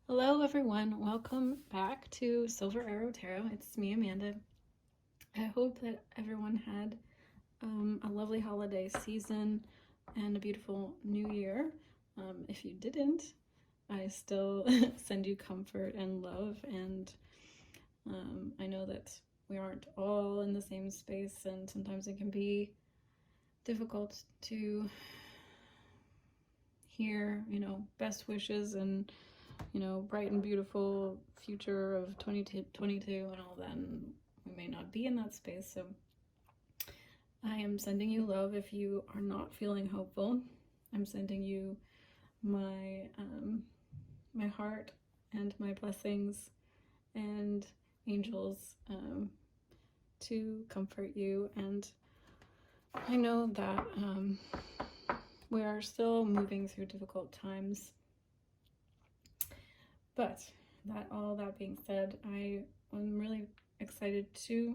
Hello everyone, welcome back to Silver Arrow Tarot. It's me, Amanda. I hope that everyone had a lovely holiday season and a beautiful new year. If you didn't, I still send you comfort and love, and I know that we aren't all in the same space, and sometimes it can be difficult to hear, best wishes and bright and beautiful future of 2022 and all that, and we may not be in that space. So I am sending you love if you are not feeling hopeful. I'm sending you my my heart and my blessings and angels to comfort you. And I know that we are still moving through difficult times. But all that being said, I am really excited to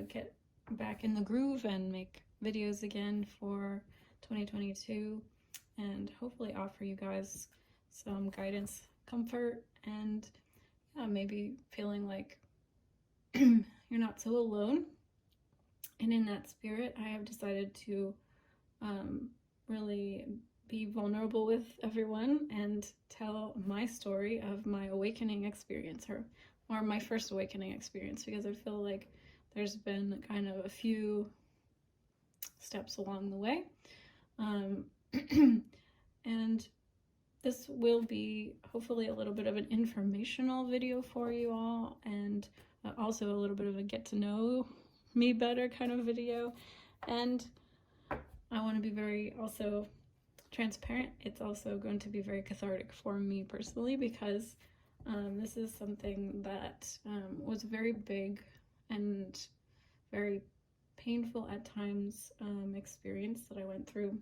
get back in the groove and make videos again for 2022 and hopefully offer you guys some guidance, comfort, and maybe feeling like you're not so alone. And in that spirit, I have decided to really be vulnerable with everyone and tell my story of my awakening experience, or my first awakening experience, because I feel like there's been kind of a few steps along the way. And this will be hopefully a little bit of an informational video for you all, and also a little bit of a get to know me better kind of video. And I want to be very also transparent. It's also going to be very cathartic for me personally, because this is something that was very big and very painful at times experience that I went through,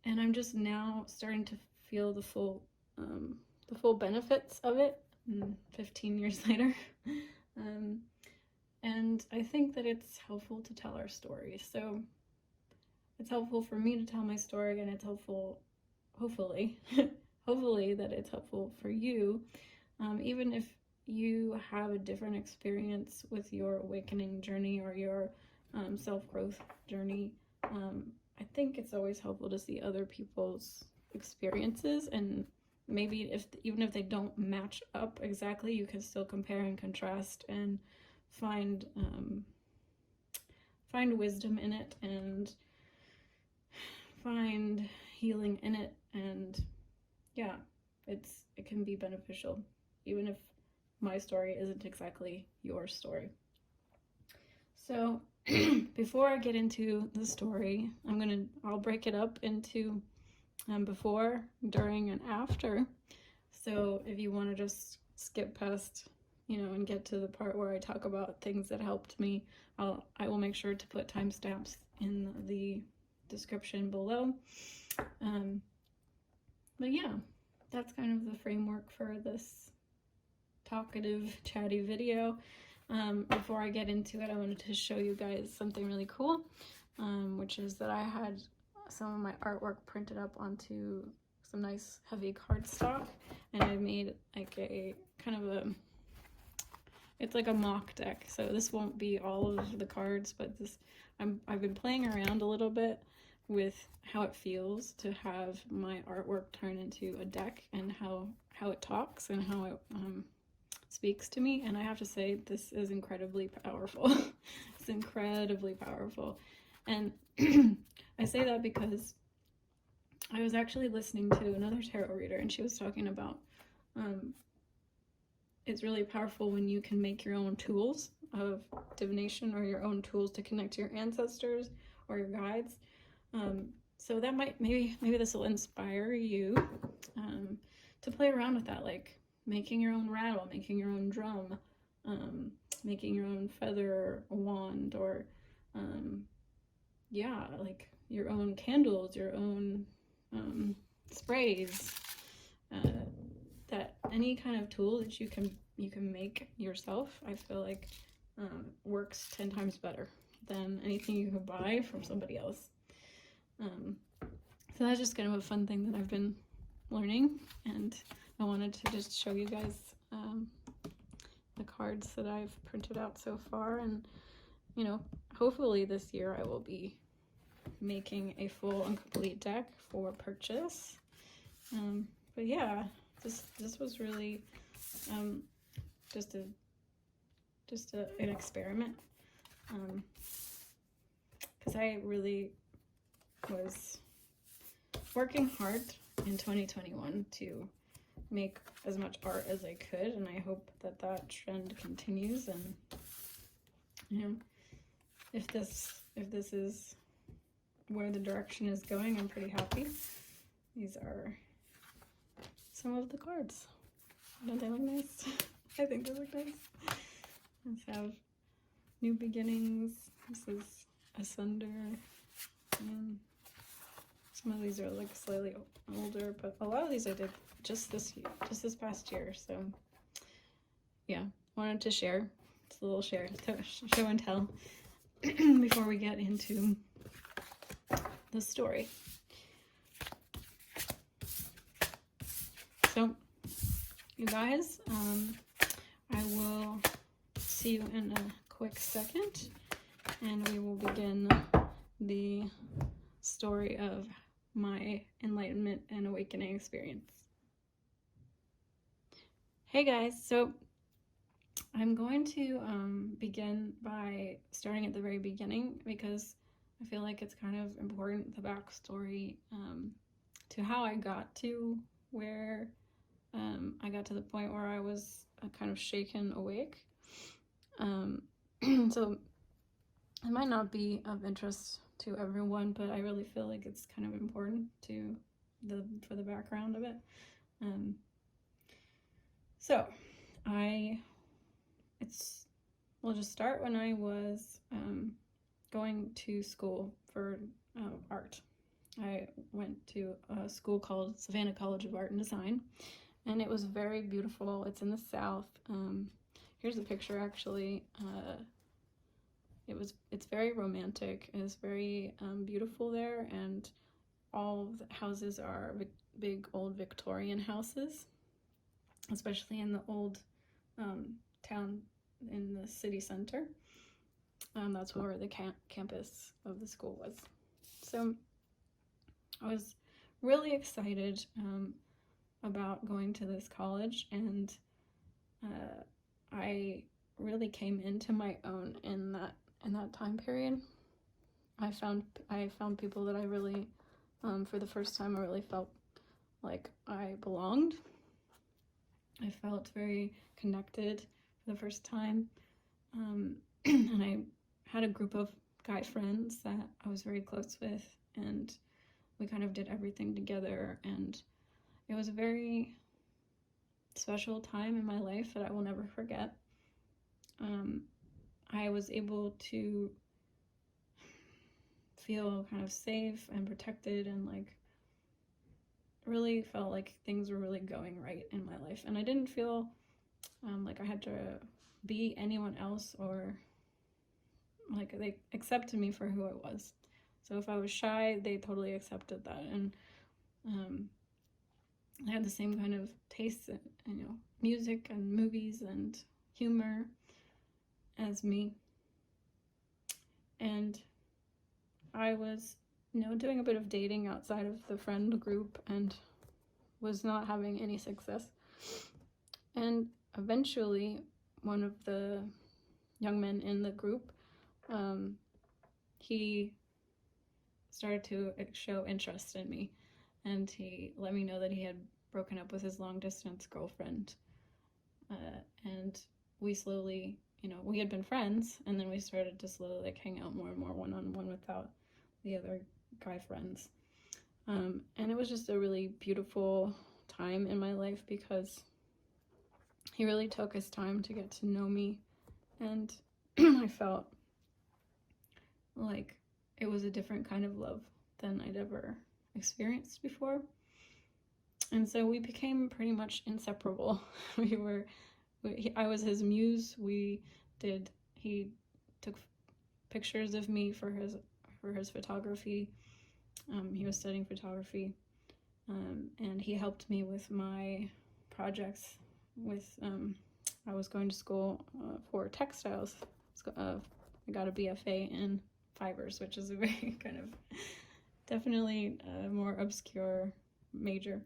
and I'm just now starting to feel the full benefits of it 15 years later. And I think that it's helpful to tell our story. So it's helpful for me to tell my story, and it's helpful, hopefully, that it's helpful for you, even if you have a different experience with your awakening journey or your self-growth journey. I think it's always helpful to see other people's experiences, and maybe even if they don't match up exactly, you can still compare and contrast and find wisdom in it and find healing in it. And yeah, it can be beneficial, even if my story isn't exactly your story. So before I get into the story, I'll break it up into before, during, and after. So if you want to just skip past, and get to the part where I talk about things that helped me, I will make sure to put timestamps in the description below. But yeah, that's kind of the framework for this talkative, chatty video. Before I get into it, I wanted to show you guys something really cool, which is that I had some of my artwork printed up onto some nice heavy cardstock, and I made like a kind of it's like a mock deck. So this won't be all of the cards, but I've been playing around a little bit with how it feels to have my artwork turn into a deck, and how it talks and how it speaks to me. And I have to say, this is incredibly powerful. It's incredibly powerful. And I say that because I was actually listening to another tarot reader, and she was talking about it's really powerful when you can make your own tools of divination, or your own tools to connect to your ancestors or your guides. So that maybe this will inspire you to play around with that, like making your own rattle, making your own drum, making your own feather wand, or yeah, like your own candles, your own sprays, that any kind of tool that you can make yourself, I feel like works 10 times better than anything you could buy from somebody else. So that's just kind of a fun thing that I've been learning, and I wanted to just show you guys the cards that I've printed out so far, and you know, hopefully this year I will be making a full and complete deck for purchase. But yeah, this was really just an experiment, because I really was working hard in 2021 to make as much art as I could, and I hope that that trend continues. And you know, if this is where the direction is going, I'm pretty happy. These are some of the cards. Don't they look nice? I think they look nice. Let's have New Beginnings. This is Asunder. And some of these are like slightly older, but a lot of these I did just this past year. So yeah, wanted to share. It's a little show and tell before we get into the story. So you guys, I will see you in a quick second, and we will begin the story of my enlightenment and awakening experience. Hey guys, so I'm going to begin by starting at the very beginning, because I feel like it's kind of important, the backstory to how I got to where I got to the point where I was kind of shaken awake. So it might not be of interest to everyone, but I really feel like it's kind of important for the background of it. So we'll just start when I was going to school for art. I went to a school called Savannah College of Art and Design, and it was very beautiful. It's in the South. Here's a picture, actually. It's very romantic. It's very beautiful there, and all of the houses are big old Victorian houses, especially in the old town in the city center. That's where the campus of the school was. So I was really excited about going to this college, and I really came into my own in that time period. I found people that I really, for the first time, I really felt like I belonged. I felt very connected for the first time, and I had a group of guy friends that I was very close with, and we kind of did everything together, and it was a very special time in my life that I will never forget. I was able to feel kind of safe and protected, and like really felt like things were really going right in my life, and I didn't feel like I had to be anyone else, or like they accepted me for who I was. So if I was shy, they totally accepted that, and I had the same kind of tastes in, you know, music and movies and humor as me. And I was, you know, doing a bit of dating outside of the friend group and was not having any success. And eventually, one of the young men in the group, he started to show interest in me, and he let me know that he had broken up with his long-distance girlfriend. And we slowly, you know, we had been friends, and then we started to slowly like hang out more and more one-on-one without the other guy friends. And it was just a really beautiful time in my life, because he really took his time to get to know me, and I felt like it was a different kind of love than I'd ever experienced before. And so we became pretty much inseparable. I was his muse. He took pictures of me for his photography. He was studying photography, and he helped me with my projects with, I was going to school for textiles. I got a BFA in fibers, which is a very kind of definitely a more obscure major.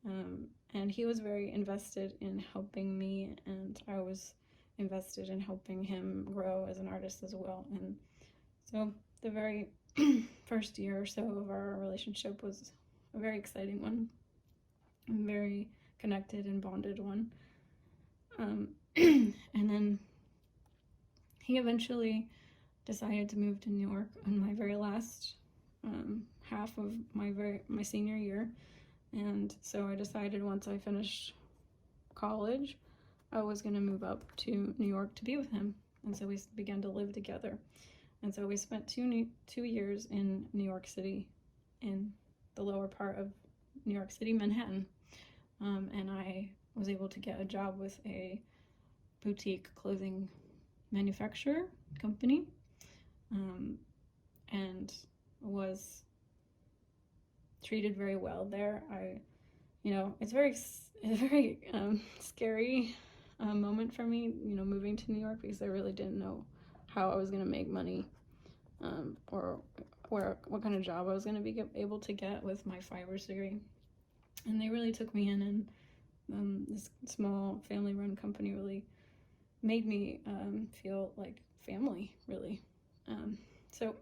And he was very invested in helping me, and I was invested in helping him grow as an artist as well. And so the very first year or so of our relationship was a very exciting one, a very connected and bonded one. And then he eventually decided to move to New York on my very last half of my senior year. And so I decided once I finished college, I was going to move up to New York to be with him. And so we began to live together. And so we spent 2 years in New York City, in the lower part of New York City, Manhattan. And I was able to get a job with a boutique clothing manufacturer company, and was treated very well there. It's a very scary moment for me, moving to New York, because I really didn't know how I was going to make money, or what kind of job I was going to be able to get with my fibers degree. And they really took me in, and this small family-run company really made me feel like family, really. So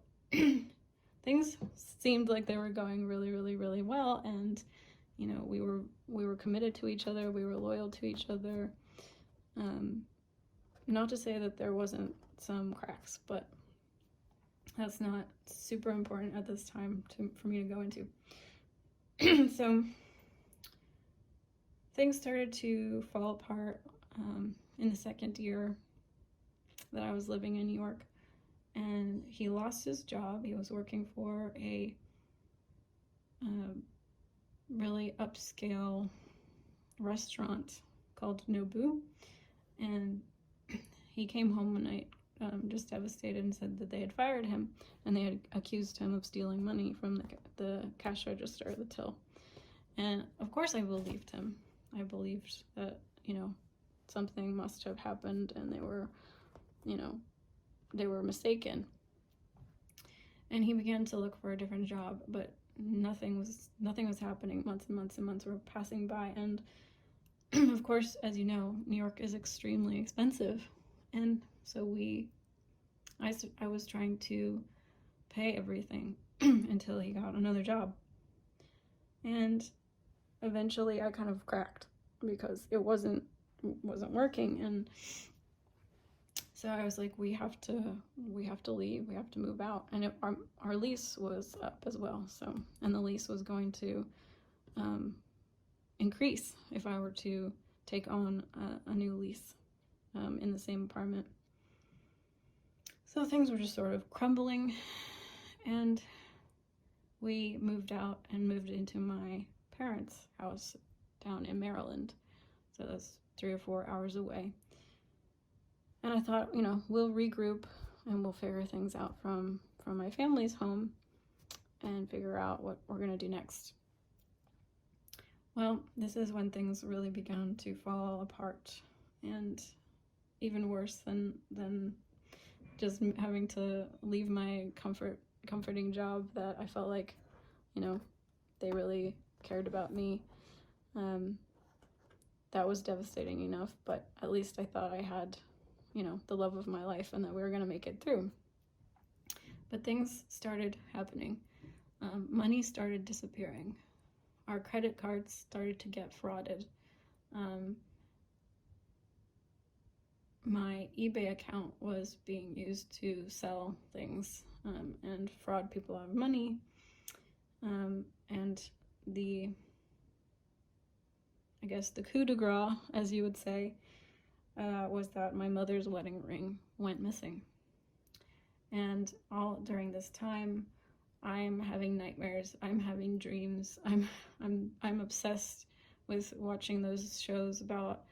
things seemed like they were going really, really, really well, and we were committed to each other, we were loyal to each other. Not to say that there wasn't some cracks, but that's not super important at this time for me to go into. So things started to fall apart in the second year that I was living in New York, and he lost his job. He was working for a really upscale restaurant called Nobu, and he came home one night just devastated and said that they had fired him, and they had accused him of stealing money from the cash register, the till. And of course I believed him. I believed that, something must have happened, and they were mistaken. And he began to look for a different job, but nothing was happening. Months and months and months were passing by, and of course, as you know, New York is extremely expensive, and so I was trying to pay everything until he got another job. And eventually I kind of cracked because it wasn't working, and so I was like, we have to leave, we have to move out. And our lease was up as well, so, and the lease was going to increase if I were to take on a new lease in the same apartment. So things were just sort of crumbling, and we moved out and moved into my parents' house down in Maryland. So that's 3 or 4 hours away. And I thought, we'll regroup and we'll figure things out from my family's home and figure out what we're going to do next. Well, this is when things really began to fall apart, and even worse than just having to leave my comforting job that I felt like, they really cared about me. That was devastating enough, but at least I thought I had, the love of my life, and that we were going to make it through. But things started happening. Money started disappearing. Our credit cards started to get frauded. My eBay account was being used to sell things and fraud people out of money. And the coup de grace, as you would say, was that my mother's wedding ring went missing. And all during this time, I'm having nightmares. I'm having dreams. I'm obsessed with watching those shows about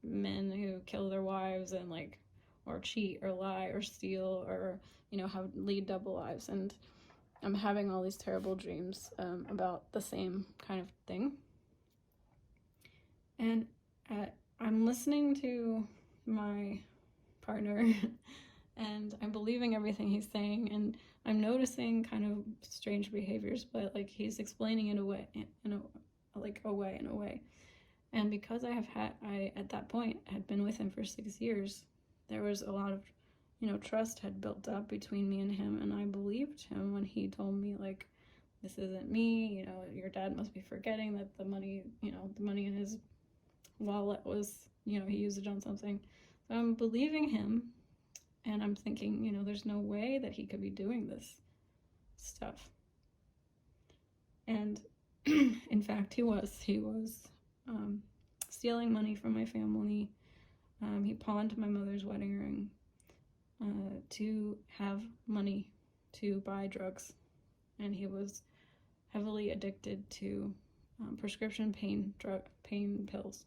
men who kill their wives and or cheat or lie or steal or lead double lives. And I'm having all these terrible dreams about the same kind of thing. listening to my partner and I'm believing everything he's saying, and I'm noticing kind of strange behaviors, but like he's explaining it away in a way. And because I at that point had been with him for 6 years, there was a lot of, trust had built up between me and him, and I believed him when he told me, like, this isn't me, your dad must be forgetting that the money in his wallet was, he used it on something. So I'm believing him, and I'm thinking, there's no way that he could be doing this stuff. And in fact, he was stealing money from my family. He pawned my mother's wedding ring to have money to buy drugs, and he was heavily addicted to prescription pain pills,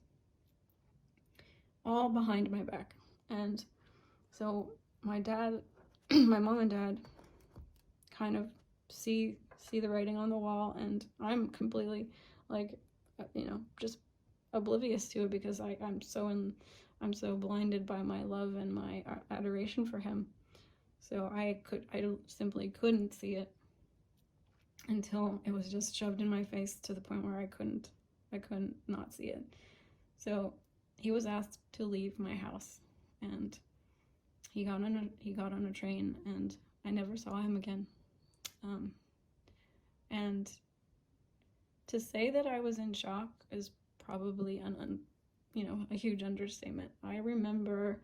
all behind my back. And so my mom and dad kind of see the writing on the wall, and I'm completely just oblivious to it because I'm so blinded by my love and my adoration for him. So I simply couldn't see it until it was just shoved in my face to the point where I couldn't not see it. So he was asked to leave my house, and he got on a train, and I never saw him again. And to say that I was in shock is probably a huge understatement. I remember,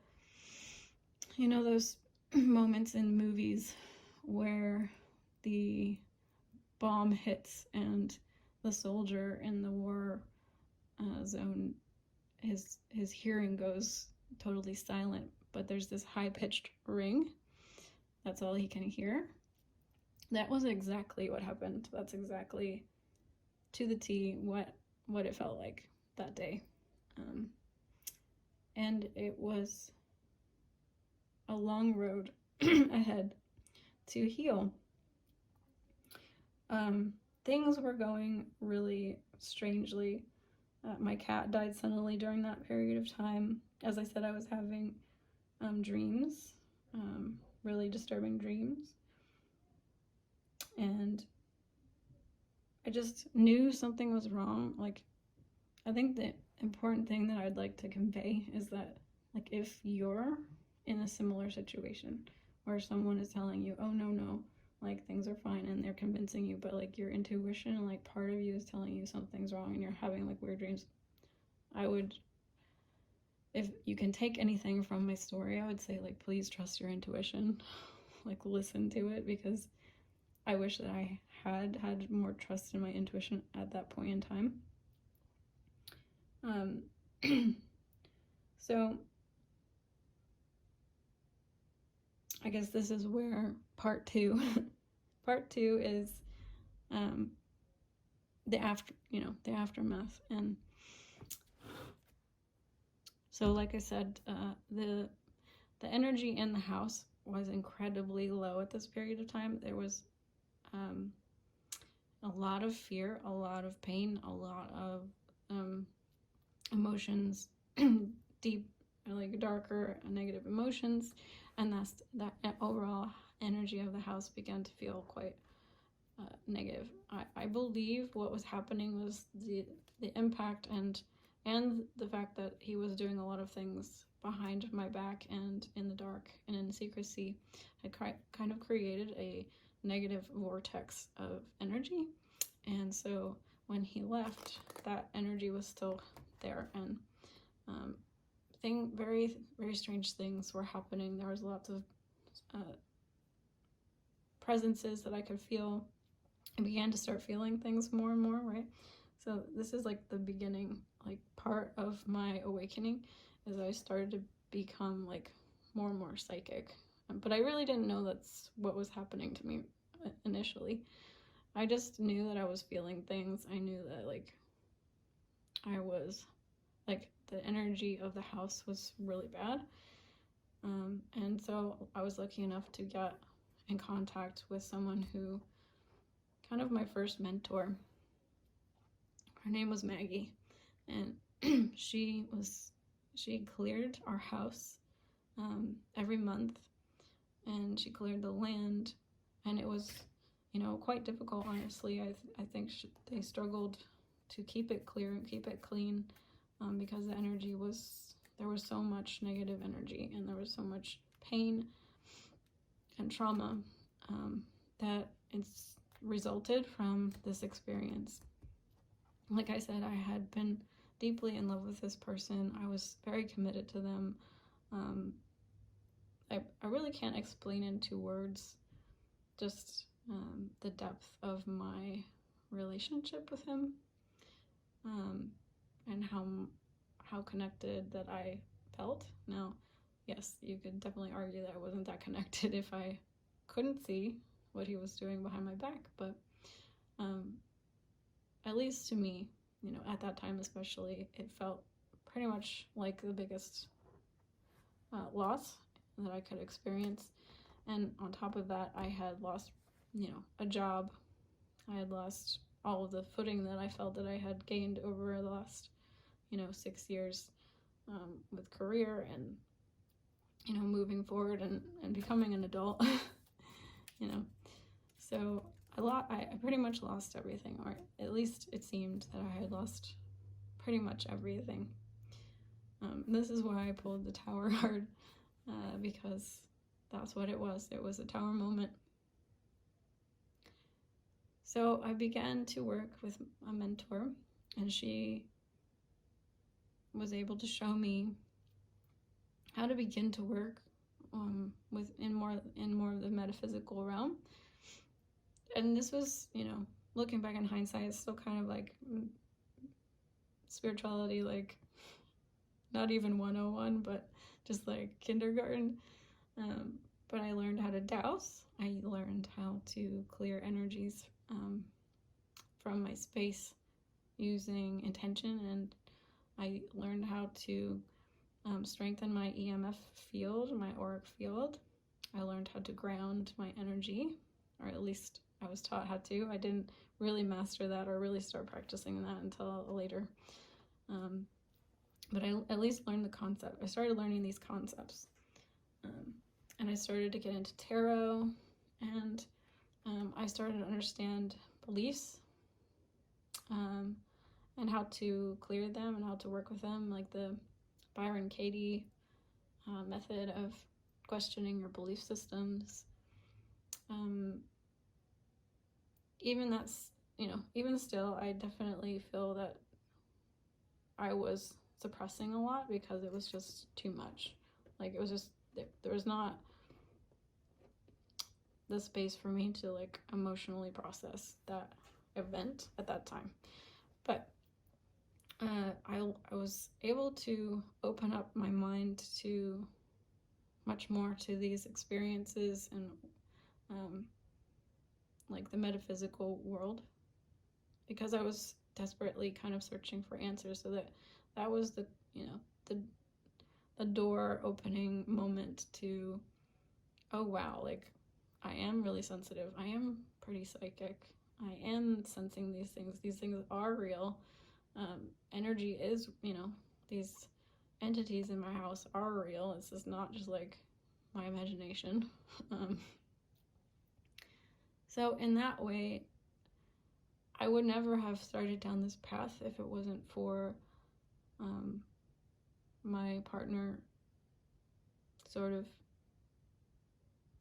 those moments in movies where the bomb hits and the soldier in the war zone, his hearing goes totally silent, but there's this high-pitched ring. That's all he can hear. That was exactly what happened. That's exactly to the T what it felt like that day. And it was a long road ahead to heal. Things were going really strangely. My cat died suddenly during that period of time. As I said, I was having dreams, really disturbing dreams. And I just knew something was wrong. Like, I think the important thing that I'd like to convey is that, like, if you're in a similar situation where someone is telling you, oh, no, like, things are fine, and they're convincing you, but, like, your intuition, like, part of you is telling you something's wrong and you're having, like, weird dreams, if you can take anything from my story, I would say, like, please trust your intuition. Like, listen to it, because I wish that I had more trust in my intuition at that point in time. So I guess this is where part two is the aftermath. And so, like I said, the energy in the house was incredibly low at this period of time. There was a lot of fear, a lot of pain, a lot of emotions, deep, like, darker, negative emotions, and that overall energy of the house began to feel quite negative. I believe what was happening was the impact and the fact that he was doing a lot of things behind my back and in the dark and in secrecy had kind of created a negative vortex of energy. And so when he left, that energy was still there, and very, very strange things were happening. There was lots of presences that I could feel. I began to start feeling things more and more, right? So this is like the beginning, like, part of my awakening, as I started to become, like, more and more psychic. But I really didn't know that's what was happening to me initially. I just knew that I was feeling things. I knew that, like, I was, like, the energy of the house was really bad. And so I was lucky enough to get in contact with someone who, kind of my first mentor. Her name was Maggie, and she was she cleared our house every month, and she cleared the land, and it was, you know, quite difficult, honestly. I think they struggled to keep it clear and keep it clean, because the energy was, there was so much negative energy, and there was so much pain and trauma that it's resulted from this experience. Like I said, I had been deeply in love with this person. I was very committed to them. I really can't explain into words just the depth of my relationship with him, and how connected that I felt. Now, yes, you could definitely argue that I wasn't that connected if I couldn't see what he was doing behind my back, but at least to me, you know, at that time especially, it felt pretty much like the biggest loss that I could experience. And on top of that, I had lost, you know, a job. I had lost all of the footing that I felt that I had gained over the last, you know, 6 years with career and, you know, moving forward and becoming an adult, you know. So I pretty much lost everything, or at least it seemed that I had lost pretty much everything. This is why I pulled the Tower card, because that's what it was. It was a Tower moment. So I began to work with a mentor, and she was able to show me how to begin to work in more of the metaphysical realm. And this was, you know, looking back in hindsight, it's still kind of like spirituality, like not even 101, but just like kindergarten. But I learned how to dowse. I learned how to clear energies from my space using intention, and I learned how to strengthen my EMF field, my auric field. I learned how to ground my energy, or at least I was taught how to. I didn't really master that or really start practicing that until later. But I at least learned the concept. I started learning these concepts. And I started to get into tarot, and I started to understand beliefs, and how to clear them and how to work with them, like the Byron Katie method of questioning your belief systems. Even still, I definitely feel that I was suppressing a lot because it was just too much. Like, it was just, there was not the space for me to like emotionally process that event at that time. But I was able to open up my mind to much more to these experiences and like the metaphysical world, because I was desperately kind of searching for answers. So that was the, you know, the door opening moment to, oh wow, like I am really sensitive. I am pretty psychic. I am sensing these things. These things are real. Energy is, you know, these entities in my house are real. This is not just like my imagination. So in that way, I would never have started down this path if it wasn't for my partner sort of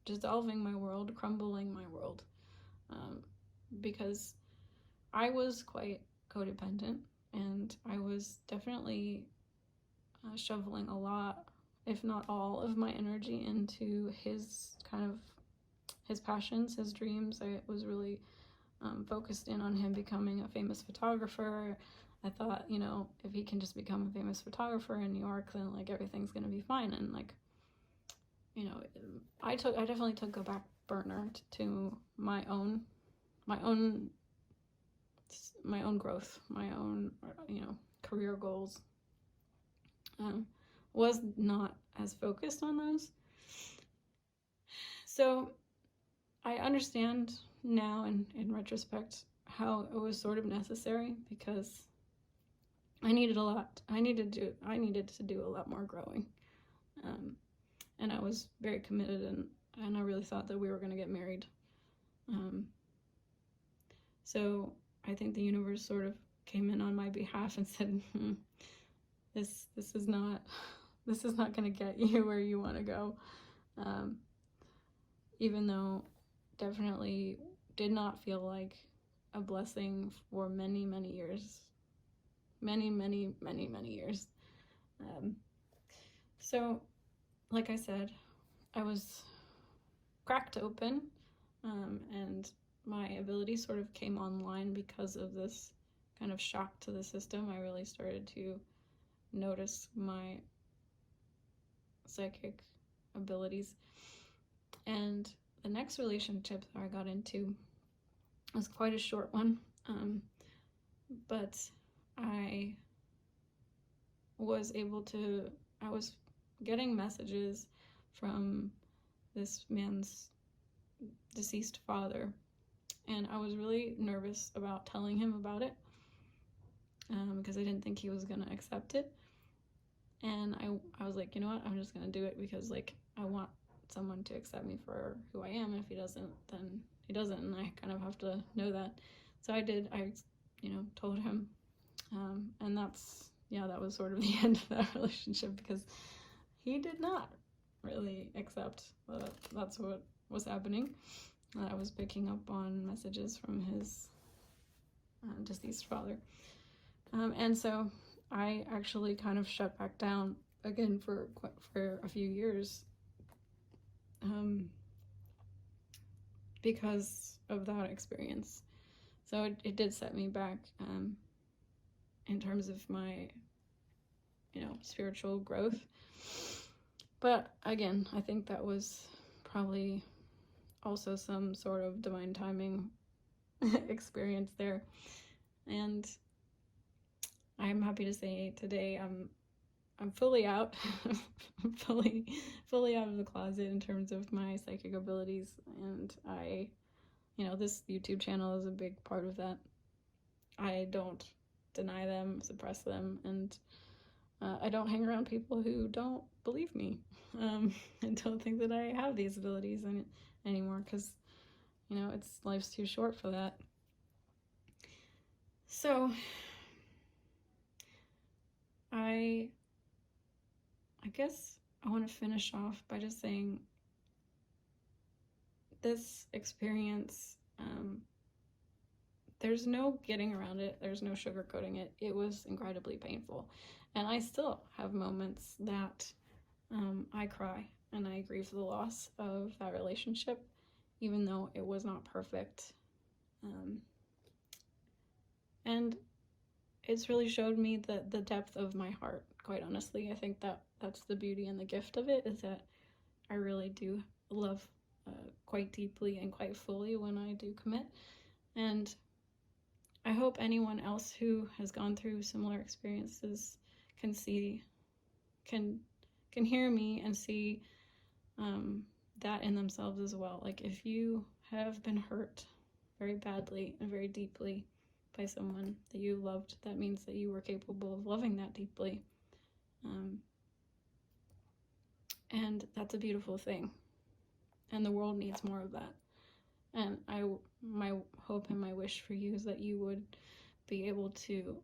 dissolving my world, crumbling my world, because I was quite codependent, and I was definitely shoveling a lot, if not all, of my energy into his passions, his dreams. I was really focused in on him becoming a famous photographer. I thought, you know, if he can just become a famous photographer in New York, then like everything's gonna be fine. And like, you know, I definitely took a back burner to my own growth, my own, you know, career goals. Was not as focused on those. So I understand now, and in retrospect, how it was sort of necessary, because I needed a lot. I needed to do a lot more growing. And I was very committed, and I really thought that we were going to get married. So I think the universe sort of came in on my behalf and said, this is not going to get you where you want to go. Even though definitely did not feel like a blessing for many years. Many years. So, like I said, I was cracked open, and my ability sort of came online because of this kind of shock to the system. I really started to notice my psychic abilities. And the next relationship that I got into was quite a short one, but I was getting messages from this man's deceased father, and I was really nervous about telling him about it, because I didn't think he was gonna accept it. And I was like, you know what, I'm just gonna do it, because like I want someone to accept me for who I am. If he doesn't, then he doesn't, and I kind of have to know that. So I did. I told him, and that was sort of the end of that relationship, because he did not really accept that that's what was happening. I was picking up on messages from his deceased father, and so I actually kind of shut back down again for a few years, because of that experience. So it did set me back, in terms of my spiritual growth. But again, I think that was probably also some sort of divine timing experience there. And I'm happy to say today I'm fully out, fully out of the closet in terms of my psychic abilities. And I, this YouTube channel is a big part of that. I don't deny them, suppress them, and I don't hang around people who don't believe me, and don't think that I have these abilities anymore, because life's too short for that. So I guess I want to finish off by just saying this experience, there's no getting around it. There's no sugarcoating it. It was incredibly painful. And I still have moments that I cry and I grieve the loss of that relationship, even though it was not perfect. And it's really showed me the depth of my heart, quite honestly. I think that's the beauty and the gift of it, is that I really do love quite deeply and quite fully when I do commit. And I hope anyone else who has gone through similar experiences can hear me and see that in themselves as well. Like, if you have been hurt very badly and very deeply by someone that you loved, that means that you were capable of loving that deeply. And that's a beautiful thing. And the world needs more of that. And my hope and my wish for you is that you would be able to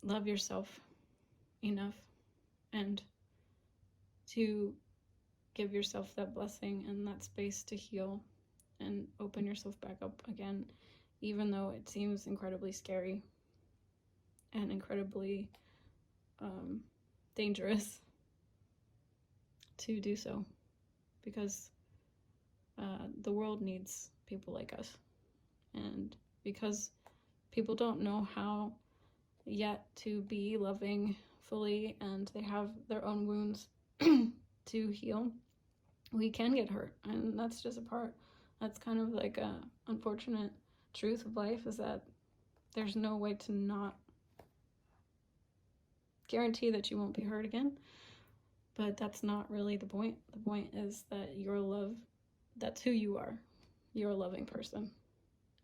love yourself enough and to give yourself that blessing and that space to heal and open yourself back up again, even though it seems incredibly scary and incredibly dangerous to do so, because the world needs people like us. And because people don't know how yet to be loving fully, and they have their own wounds to heal, we can get hurt. And that's just that's kind of like a unfortunate truth of life, is that there's no way to not guarantee that you won't be hurt again. But that's not really the point. The point is that your love, that's who you are. You're a loving person.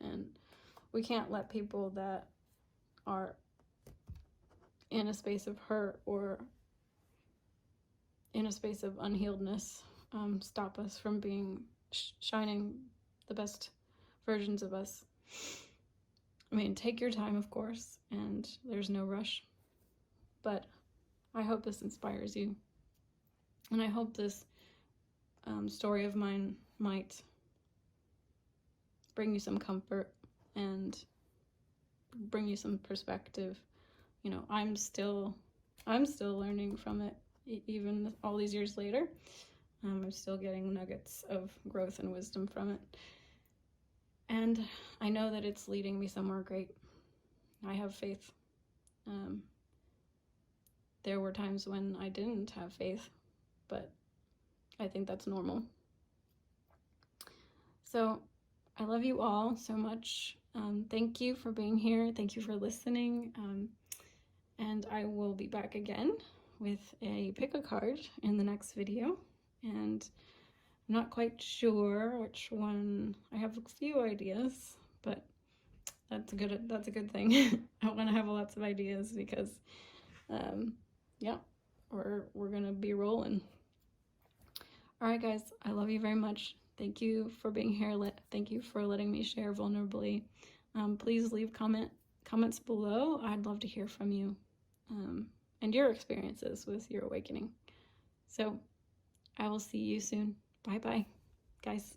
And we can't let people that are in a space of hurt or in a space of unhealedness stop us from being shining the best versions of us. I mean, take your time, of course, and there's no rush, but I hope this inspires you, and I hope this story of mine might bring you some comfort and bring you some perspective. You know, I'm still learning from it, even all these years later. I'm still getting nuggets of growth and wisdom from it. And I know that it's leading me somewhere great. I have faith. There were times when I didn't have faith, but I think that's normal. So I love you all so much. Thank you for being here. Thank you for listening. And I will be back again with a pick a card in the next video. And I'm not quite sure which one. I have a few ideas, but that's a good thing. I want to have lots of ideas because yeah, we're gonna be rolling. All right, guys, I love you very much. Thank you for being here. Thank you for letting me share vulnerably. Please leave comments below. I'd love to hear from you and your experiences with your awakening. So I will see you soon. Bye-bye, guys.